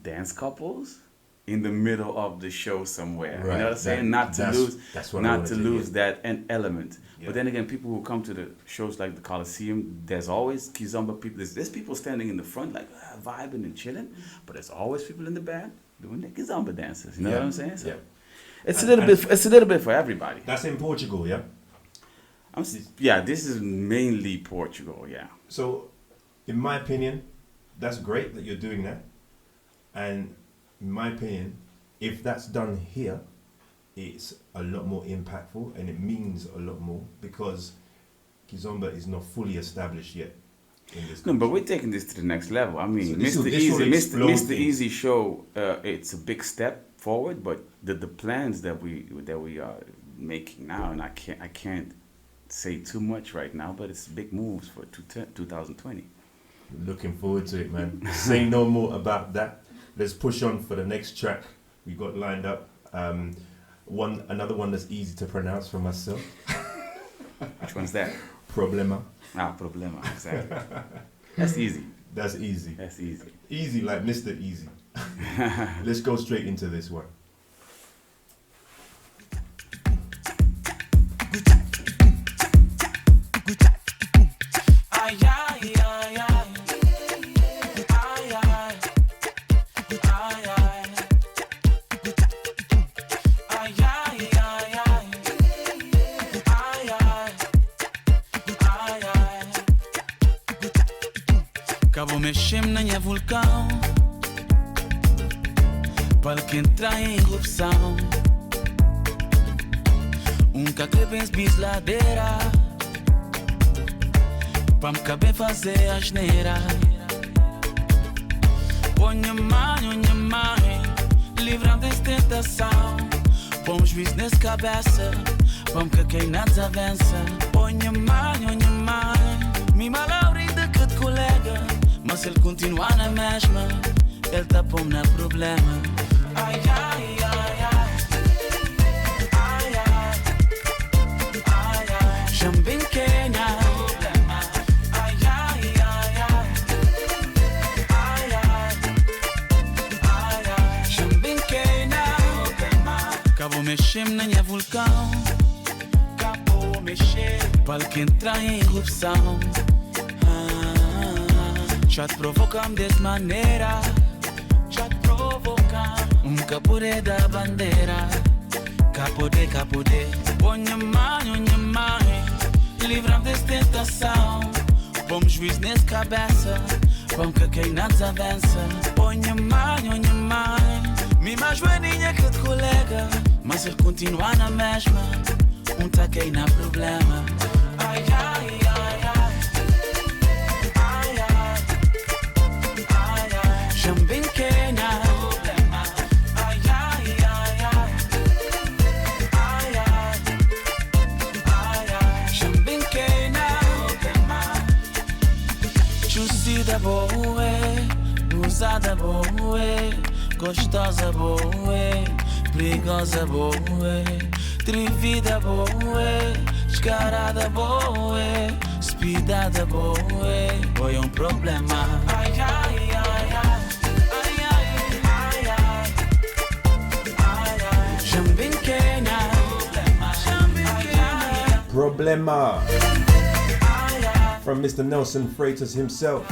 dance couples in the middle of the show somewhere. Right. You know what I'm saying? That's what I wanted to lose hear. that element. Yeah. But then again, people who come to the shows like the Coliseum, there's always Kizomba people. There's people standing in the front like vibing and chilling, but there's always people in the back doing the Kizomba dances. You know what I'm saying? So it's a little bit for everybody. That's in Portugal, yeah? This is mainly Portugal, yeah. So, in my opinion, that's great that you're doing that. And in my opinion, if that's done here, it's a lot more impactful and it means a lot more, because Kizomba is not fully established yet in this country. No, but we're taking this to the next level. I mean, So this will explode Mr. things. Easy show, it's a big step forward, but the plans that we are making now, and I can't say too much right now, but it's big moves for 2020. Looking forward to it, man. Say no more about that. Let's push on for the next track we got lined up. Another one that's easy to pronounce for myself. Which one's that? Problema. Problema, exactly. That's easy. That's easy. That's easy. Easy like Mr. Easy. Let's go straight into this one. Cabo mexem na minha vulcão, para que entrar em erupção. Cacrebens bis ladeira, para me caber fazer asneira. Ponha mãe, livrando dessa tentação. Pomos business cabeça, para me caquei na desavença. Ponha mãe, me malaurida que de colega. Mas se ele continuar na mesma, ele tá pondo na problema. Ai, ai, ai, ai. Ai, ai. Ai, ai. Jambin Kenya. Ai, ai, ai, ai. Ai, ai. Ai, ai. Jambin Kenya. Acabou mexendo na minha vulcão. Acabou mexer. Para que entrar em erupção. Já te provocam dessa maneira. Já te provocam. Capuré da bandeira. Capodé. Ponha mãe, livram dessa tentação. Vamos juiz nessa cabeça. Vamos caquei na desavença. Ponha mãe, me mais joaninha que de colega. Mas ele continua na mesma. Taquei na problema. Ai, ai, ai, ai. Jambin Kenya. Ai, ai, ai, ai. Ai, ai. Ai, ai. Jambin Kenya. Juicida boa, usada boa, gostosa boa, perigosa boa, trivida boa, descarada boa, speedada boa, foi problema. Ai, ai, ai, ai. Problema from Mr. Nelson Freitas himself.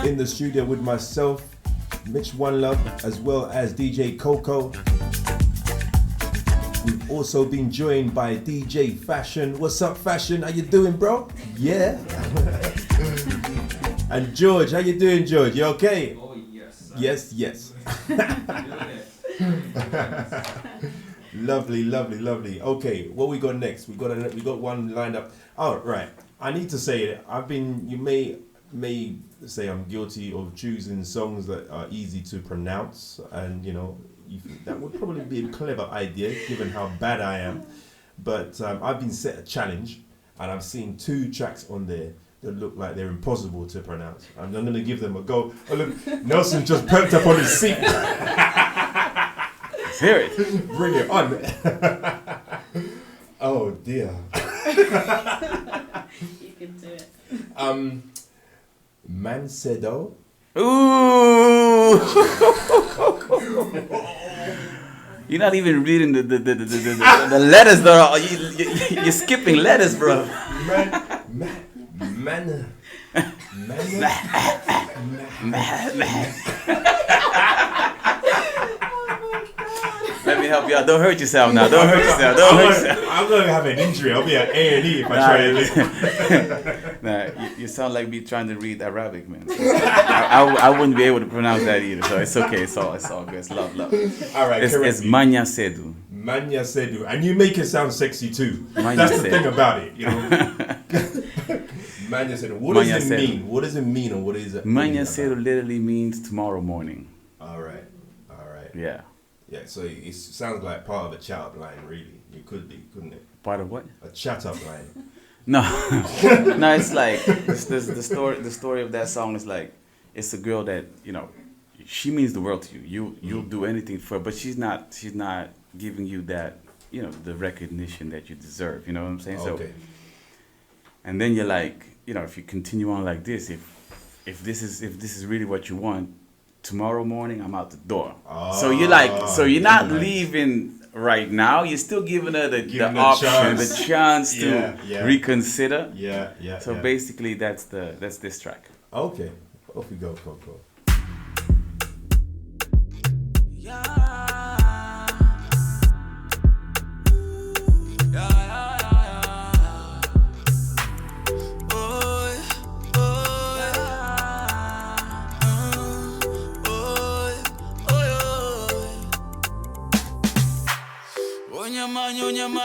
In the studio with myself, Mitch One Love, as well as DJ Coco. We've also been joined by DJ Fashion. What's up, Fashion? How you doing, bro? Yeah. And George, how you doing, George? You okay? Oh yes. Yes. Lovely. Okay, what we got next? We got one lined up. Oh, right. I need to say it. You may say I'm guilty of choosing songs that are easy to pronounce, and that would probably be a clever idea given how bad I am. But I've been set a challenge, and I've seen 2 tracks on there that look like they're impossible to pronounce. I'm going to give them a go. Oh look, Nelson just perked up on his seat. Let's hear it. Bring it on. Oh dear. You can do it. Mancedo. Ooh. You're not even reading the letters though. You're skipping letters, bro. Let me help you out. Don't hurt yourself now. Don't hurt yourself. I'm going to have an injury. I'll be at A&E if I try to. Nah, you sound like me trying to read Arabic, man. I wouldn't be able to pronounce that either. So it's okay. It's all good. It's love. All right, it's Manya Sedu. Manya Sedu. And you make it sound sexy too. Manya That's the Sedu. thing about it, Manya Sedu. What does it mean? What does it mean, or what is it? Manya Sedu literally means tomorrow morning. All right. Yeah. Yeah, so it sounds like part of a chat-up line, really. It could be, couldn't it? Part of what? A chat-up line. No, no. It's like the story of that song is like it's a girl that she means the world to you. You'll do anything for her, but she's not giving you that the recognition that you deserve. You know what I'm saying? Okay. So, and then you're like, if you continue on like this, if this is really what you want, tomorrow morning I'm out the door. So you're like, so you're not leaving right now. You're still giving her the option, the chance to reconsider. Yeah. So basically, that's this track. Okay, off we go, Coco.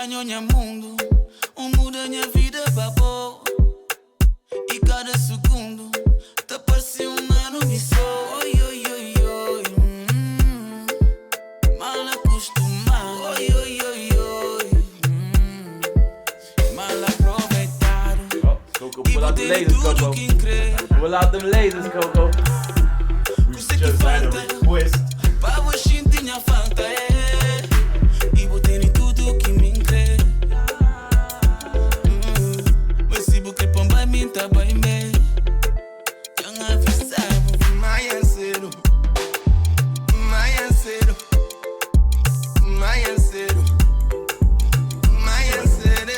Nhonya mundo, muda minha vida babou. E cada segundo tá parecendo ano missou. Oi, oi, oi, oi. Mal acostumado. Oi, oi, oi, oi. Mal aproveitado. Oh, Coco, pull out the lasers, Coco. Pull out them lasers, Coco. We just had a request. Pra você tinha falta, E botei em tudo que me crê. Mas se você pomba me tá bem bem. Jangan avisar, Mayan cedo. Mayan cedo. Mayan cedo. Mayan cedo.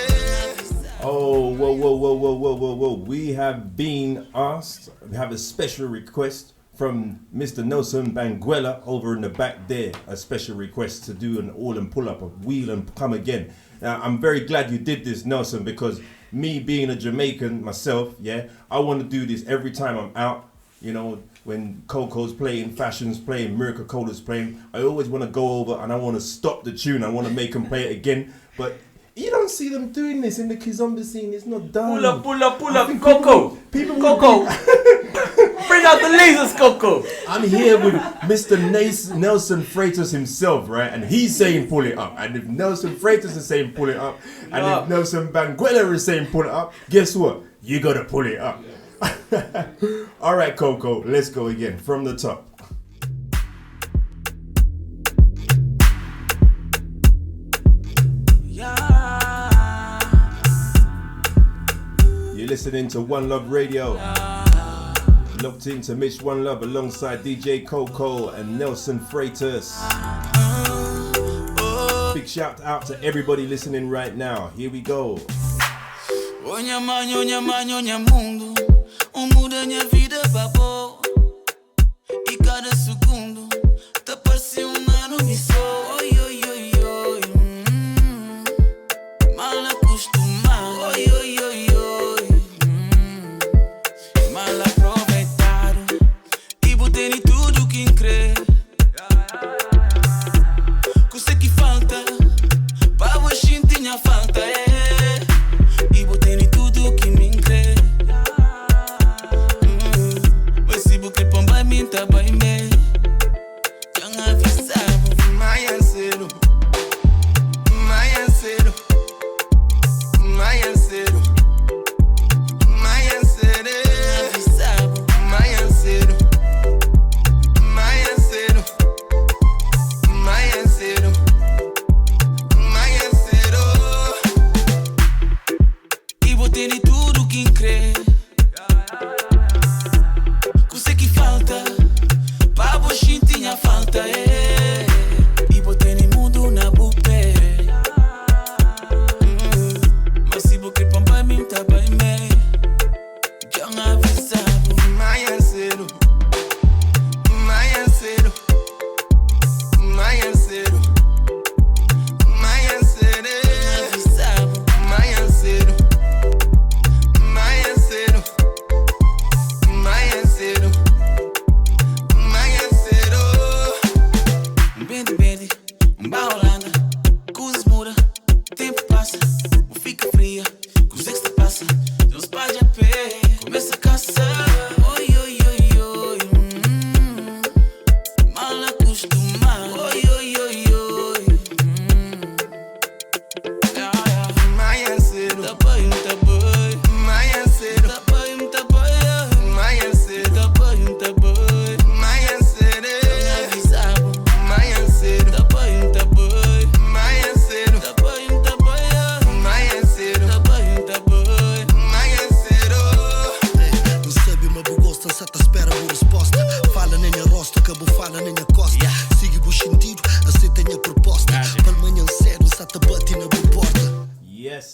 Oh, whoa. We have been asked, we have a special request from Mr. Nelson Banguela over in the back there. A special request to do an all and pull up, a wheel and come again. Now, I'm very glad you did this, Nelson, because me being a Jamaican myself, I want to do this every time I'm out. When Coco's playing, Fashion's playing, Miracle Cola's playing, I always want to go over and I want to stop the tune. I want to make them play it again. But you don't see them doing this in the Kizomba scene. It's not done. Pull up, Coco. People Coco. Bring out the lasers, Coco. I'm here with Mr. Nelson Freitas himself, right? And he's saying pull it up. And if Nelson Freitas is saying pull it up, and if Nelson Banguela is saying pull it up, guess what? You gotta pull it up. All right, Coco, let's go again from the top. You're listening to One Love Radio. Locked into Mitch One Love alongside DJ Coco and Nelson Freitas. Big shout out to everybody listening right now. Here we go. Nhonya mundo, muda minha vida babou. E cada segundo tá parecendo ano missou. Oi, oi, oi, oi. Mal acostumado. Oi, oi, oi, oi. Mal aproveitado. E botei em tudo que crê. Coisa que falta, pra você tinha falta, E botei em tudo que me crê.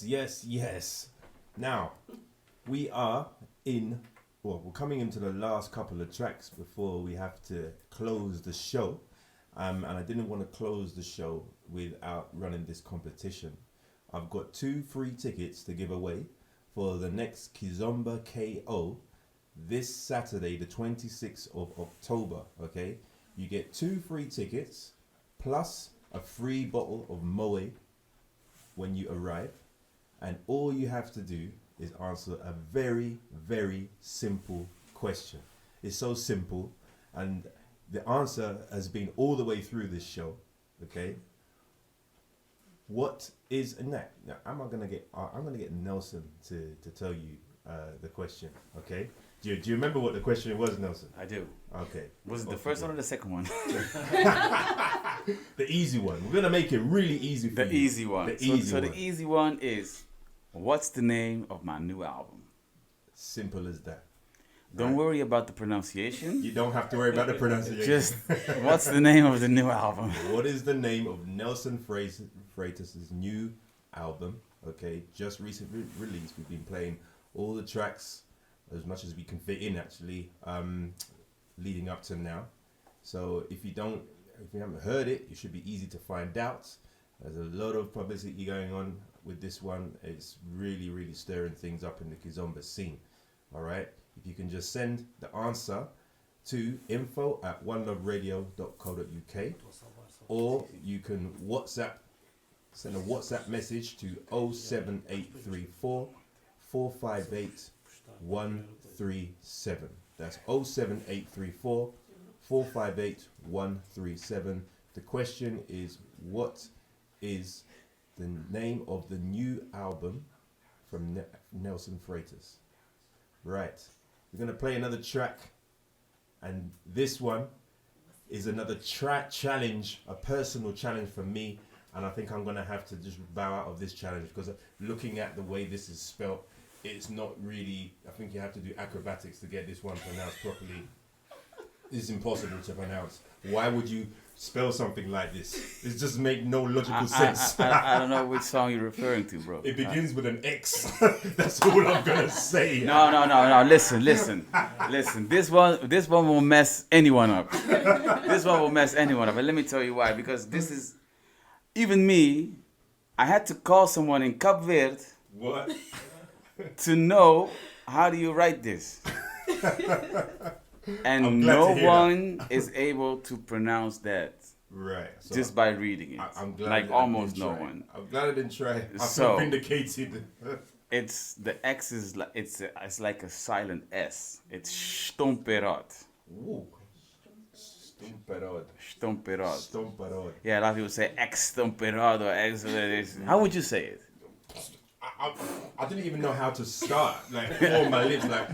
yes. Now, we're coming into the last couple of tracks before we have to close the show. And I didn't want to close the show without running this competition. I've got 2 free tickets to give away for the next Kizomba KO this Saturday, the 26th of October, okay? You get 2 free tickets plus a free bottle of Moe when you arrive. And all you have to do is answer a very, very simple question. It's so simple, and the answer has been all the way through this show, okay? What is a now? I'm gonna get Nelson to tell you the question, okay? Do you remember what the question was, Nelson? I do. Okay. Was it the first one or the second one? The easy one. We're gonna make it really easy for you. The easy one. The the easy one is, what's the name of my new album? Simple as that. Don't worry about the pronunciation. You don't have to worry about the pronunciation. Just, what's the name of the new album? What is the name of Nelson Freitas' new album? Okay, just recently released. We've been playing all the tracks as much as we can fit in, actually, leading up to now. So if you haven't heard it, it should be easy to find out. There's a lot of publicity going on with this one. It's really, really stirring things up in the Kizomba scene. All right. If you can just send the answer to info@oneloveradio.co.uk, or you can send a WhatsApp message to 07834 458 137. That's 07834 458 137. The question is, what is the name of the new album from Nelson Freitas? Right. We're going to play another track, and this one is another challenge, a personal challenge for me, and I think I'm going to have to just bow out of this challenge, because looking at the way this is spelt, it's not really, I think you have to do acrobatics to get this one pronounced properly. It's impossible to pronounce. Why would you spell something like this? It just makes no logical sense. I don't know which song you're referring to, bro. It begins with an X. That's all I'm gonna say. No. Listen. This one will mess anyone up. This one will mess anyone up. And let me tell you why. Because this is, even me, I had to call someone in Cape Verde. What? To know how do you write this. And no one is able to pronounce that. Right. So just by reading it. I'm glad. Like almost no one. I'm glad I didn't try. I so feel vindicated. It's the X is like it's like a silent S. It's stomperot. Ooh. Stomperot. Stomperot. Yeah, a lot of people say X stomperot or X. How would you say it? I didn't even know how to start. Like, all my lips, like.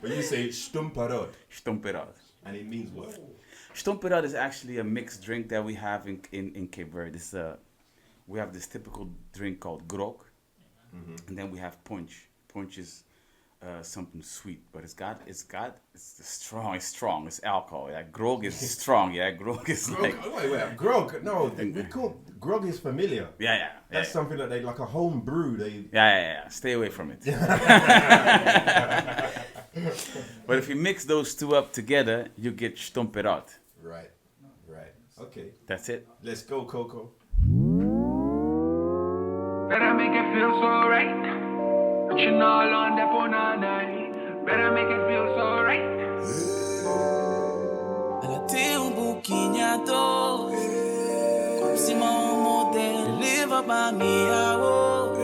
But you say stomperot. Stomperot. And it means what? Stomperot is actually a mixed drink that we have in Cape Verde. We have this typical drink called grog, and then we have punch. Punch is something sweet, but it's strong. It's strong. It's alcohol. Yeah, grog is strong. Yeah, grog is like. Wait. Grog? No, grog is familiar. Yeah. That's something that they like a home brew. Yeah. Stay away from it. But if you mix those two up together, you get stomperot. Right. Okay. That's it. Let's go, Coco. Better make it feel so right. You know, on that on all night. Better make it feel so right. Ela tem pouquinho a dor. Como se um modelo leva pra minha voz.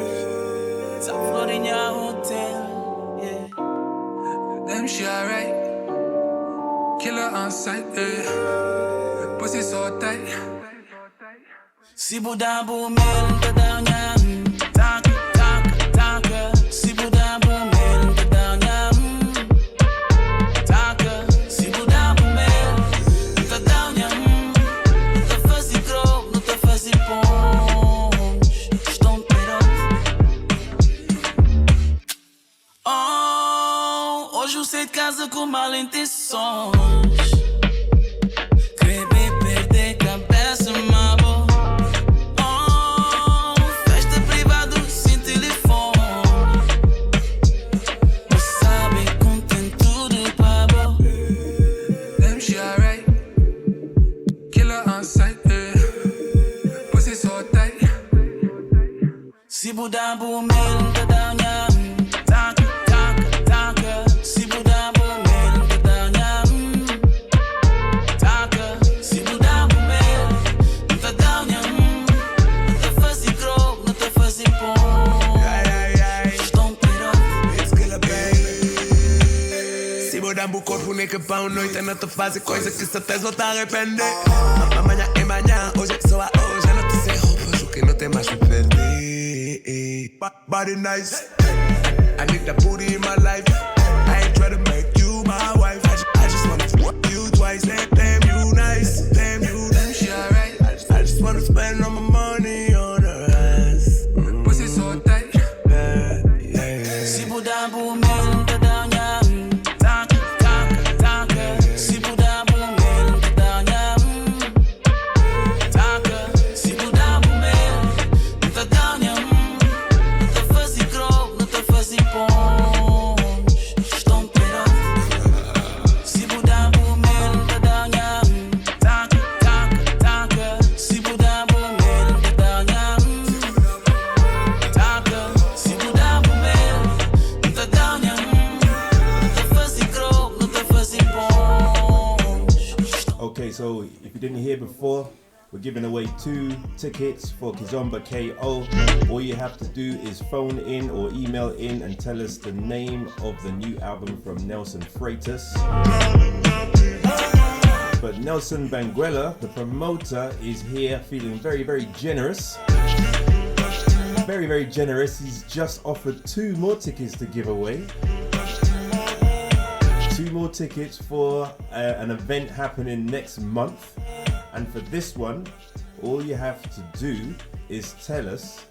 Sa Florinha Hotel. Yeah. Damn, she alright. Killer on sight, yeah. Pussy so tight. Si Buddha boomel, the down yam. Taka. Si Buddha boomel, the down yam. Taka. Si Buddha boomel, the down yam. The fuzzy grow, not the fuzzy ponch. Stomperot. Oh, hoje eu sei de casa com mal intenções. Querer perder cabeça, uma boa. Oh, Sibudambu mel tadanya. Tanka, tanka, tanka. Sibudambu mel tadanya. Tanka, sibudambu mel tadanya. Not te fazzi grow, not te fazzi pon. Stomp it up. It's killer, baby. Sibudambu corpo nem que pão. Noite não te faz coisa que certeza não te arrepender. Amanhã é manhã, hoje é só a hoje. Não te sei roupas, o que não tem mais me perder. Body nice, I need that booty in my life. I ain't try to make you my wife. I just wanna fuck you twice. Damn you nice, damn you nice. She alright. I just wanna spend all my money on her ass. Pussy so tight. Sibudambu mel tadanya. Tanka, tanka, tanka. Sibudambu mel tadanya. Tanka, sibudambu mel tadanya. Not te fazzi grow, not te fazzi pon. Stomp it up. Sibudambu mel tadanya. Tanka, tanka, tanka. Sibudambu mel tadanya. Tanka, sibudambu mel tadanya. Not te fazzi grow, not te fazzi pon. Okay, so if you didn't hear before, we're giving away 2 tickets for Kizomba KO. All you have to do is phone in or email in and tell us the name of the new album from Nelson Freitas. But Nelson Banguela, the promoter, is here feeling very, very generous. Very, very generous. He's just offered 2 more tickets to give away. 2 more tickets for an event happening next month. And for this one, all you have to do is tell us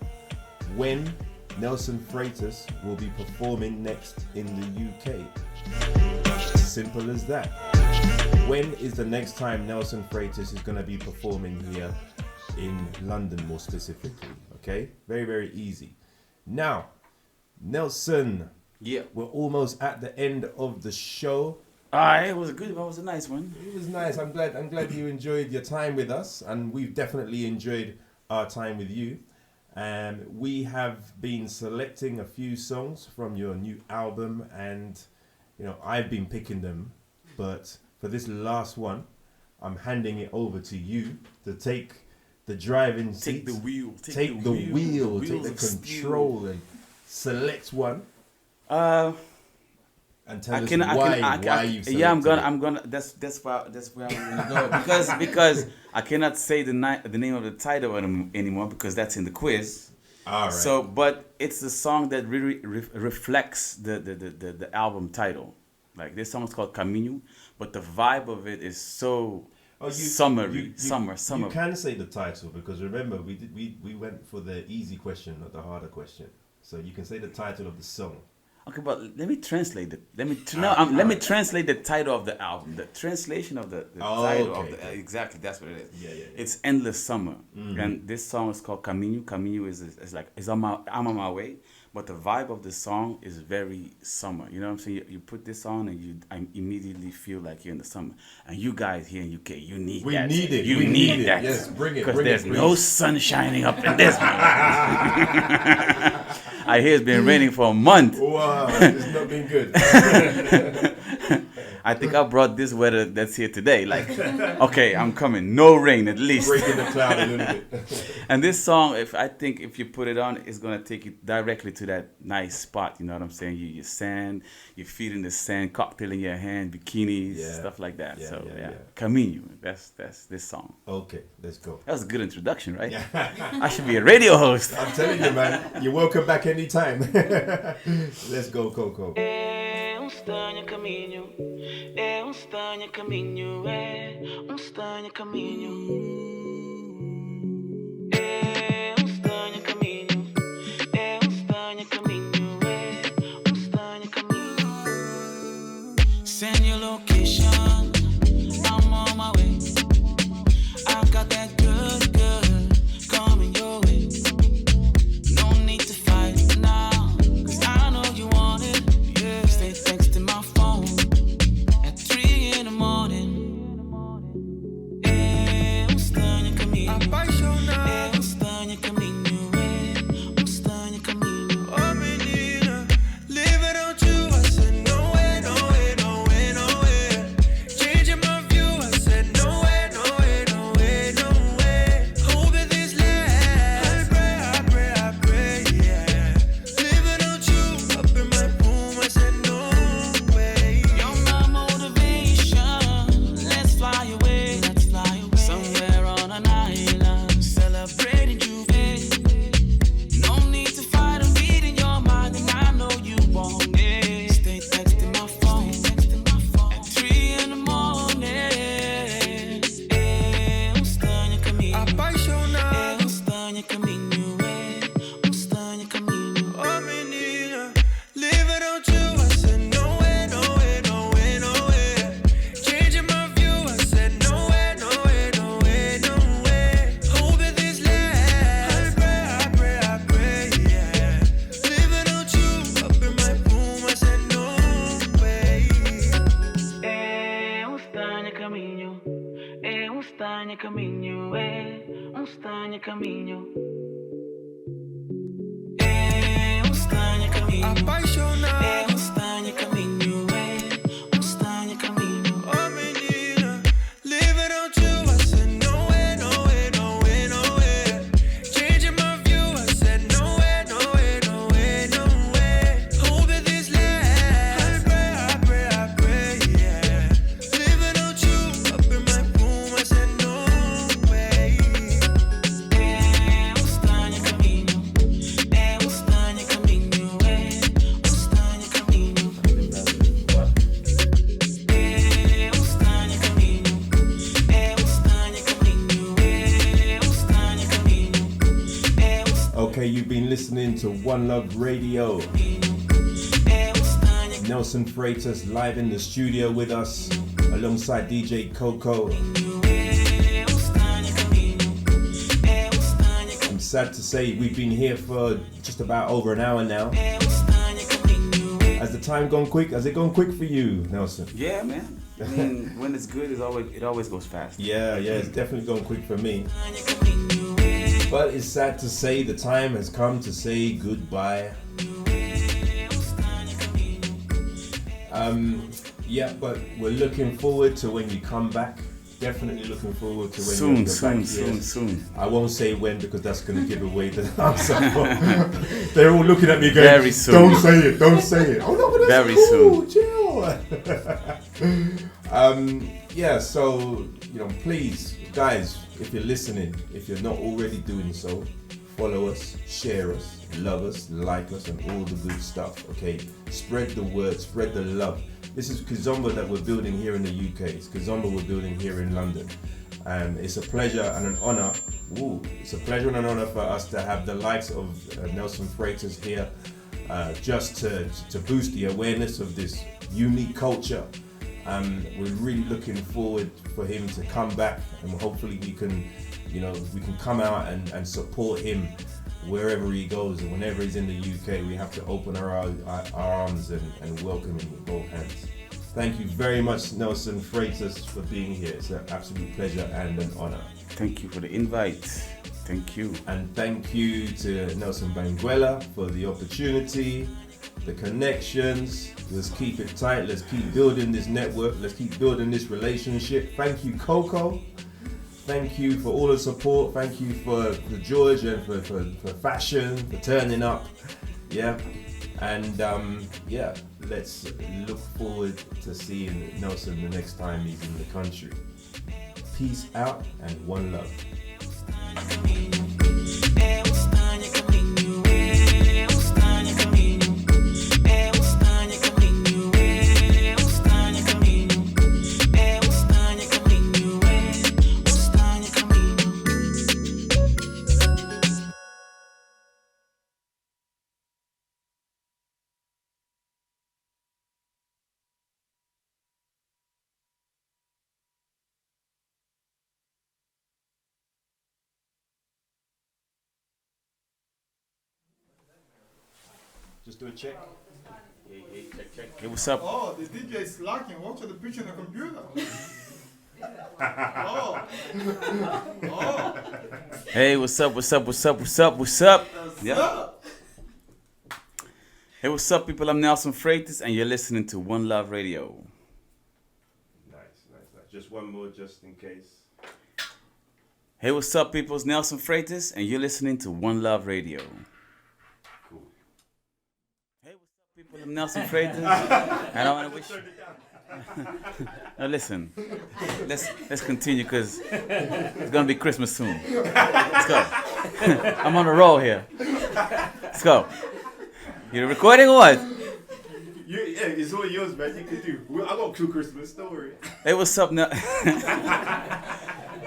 when Nelson Freitas will be performing next in the UK. Simple as that. When is the next time Nelson Freitas is going to be performing here in London, more specifically? Okay, very, very easy. Now, Nelson, Yeah. we're almost at the end of the show. It was a good one. It was a nice one. It was nice. I'm glad you enjoyed your time with us, and we've definitely enjoyed our time with you. We have been selecting a few songs from your new album, and I've been picking them, but for this last one, I'm handing it over to you to take the driving seat, Take the wheel. take the wheel, take wheels the of steel. control, and select one. And tell us why you selected yeah, it. I'm gonna. That's where I'm gonna go because I cannot say the name of the title anymore because that's in the quiz. All right. So, but it's the song that really reflects the album title. Like this song is called Caminho, but the vibe of it is so summery, summer. You can say the title because remember we went for the easy question, not the harder question. So you can say the title of the song. Okay, but let me translate it. Let me translate the title of the album. The translation of the title of the exactly that's what it is. Yeah. It's Endless Summer, and this song is called Caminho. Caminho is I'm on my way, but the vibe of the song is very summer. You know what I'm saying? You put this on and I immediately feel like you're in the summer. And you guys here in UK, you need We that. need it. You We need need it. that. Yes, bring it, Because bring it, there's please. no sun shining up in this one. I hear it's been raining for a month. Wow, it's not been good. I think I brought this weather that's here today. Like, okay, I'm coming. No rain at least. Breaking the cloud a little bit. And this song, if you put it on, it's gonna take you directly to that nice spot. You know what I'm saying? You sand, your feet in the sand, cocktail in your hand, bikinis, Yeah. stuff like that. Yeah, So yeah, yeah, yeah. Caminho. That's this song. Okay, let's go. That was a good introduction, right? I should be a radio host. I'm telling you, man, you're welcome back anytime. Let's go, Coco. Estranho caminho, estranho caminho, estranho caminho. Estranho caminho, estranho caminho, estranho caminho. Send your location, I'm on my way. I got that good coming your way. No need to fight now, 'cause I know you want it. Yeah, stay texting my phone at 3 in the morning. I'm stuck. estranho caminho, é estranho caminho. É estranho caminho. Apaixonado. É estranho caminho, é estranho caminho. Oh menina, living on you, I said no way, no way, no way, no way. Changing my view, I said no way, no way, no way, no way. Hoping this lasts. I pray, yeah. Living on you, up in my room, I said no way. É estranho caminho, é estranho caminho, é estranho caminho. É estranho caminho, é estranho caminho, é estranho caminho. Okay, you've been listening to One Love Radio. Nelson Freitas live in the studio with us alongside DJ Coco. I'm sad to say we've been here for just about over an hour now. Has the time gone quick? Has it gone quick for you, Nelson? Yeah, man. I mean, when it's good, it always goes fast. Yeah, it's definitely gone quick for me. But it's sad to say the time has come to say goodbye. Yeah, but we're looking forward to when you come back. Definitely looking forward to when you're back here. Soon. I won't say when because that's going to give away the answer. They're all looking at me going, Very soon. Don't say it. Oh no, but that's Very cool, chill. Yeah, so, please, guys, if you're listening, if you're not already doing so, follow us, share us, love us, like us, and all the good stuff, okay? Spread the word, spread the love. This is Kizomba that we're building here in the UK. It's Kizomba we're building here in London. It's a pleasure and an honor. It's a pleasure and an honor for us to have the likes of Nelson Freitas here, just to boost the awareness of this unique culture. We're really looking forward for him to come back, and hopefully we can come out and support him wherever he goes, and whenever he's in the UK, we have to open our arms and welcome him with both hands. Thank you very much, Nelson Freitas, for being here. It's an absolute pleasure and an honor. Thank you for the invite. Thank you. And thank you to Nelson Banguela for the opportunity, the connections. Let's keep it tight. Let's keep building this network. Let's keep building this relationship. Thank you, Coco. Thank you for all the support. Thank you for George and for fashion, for turning up. Yeah. And let's look forward to seeing Nelson the next time he's in the country. Peace out and one love. Just do a check. Hey, what's up? Oh, the DJ is locking. Watch the picture on the computer. Oh. Hey, what's up? Yeah. Hey, what's up, people? I'm Nelson Freitas, and you're listening to One Love Radio. Nice. Just one more, just in case. Hey, what's up, people? It's Nelson Freitas, and you're listening to One Love Radio. Cool. Hey, what's up, people? I'm Nelson Freitas, and I want to wish. Now listen, let's continue because it's gonna be Christmas soon. Let's go. I'm on a roll here. Let's go. You recording or what? Yeah, it's all yours, man. You can do. I got a cool Christmas. Don't worry. Hey, what's up,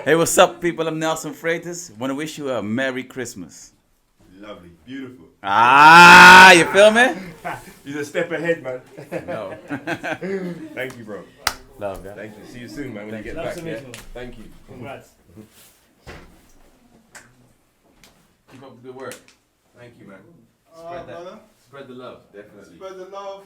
Hey, what's up, people? I'm Nelson Freitas. Want to wish you a Merry Christmas. Lovely, beautiful. You feel me? You're a step ahead, man. No. Thank you, bro. Love, yeah. Thank you. See you soon, man. When you get back. Yeah? Thank you. Congrats. Keep up the good work. Thank you, man. Brother. Spread the love, definitely. Spread the love.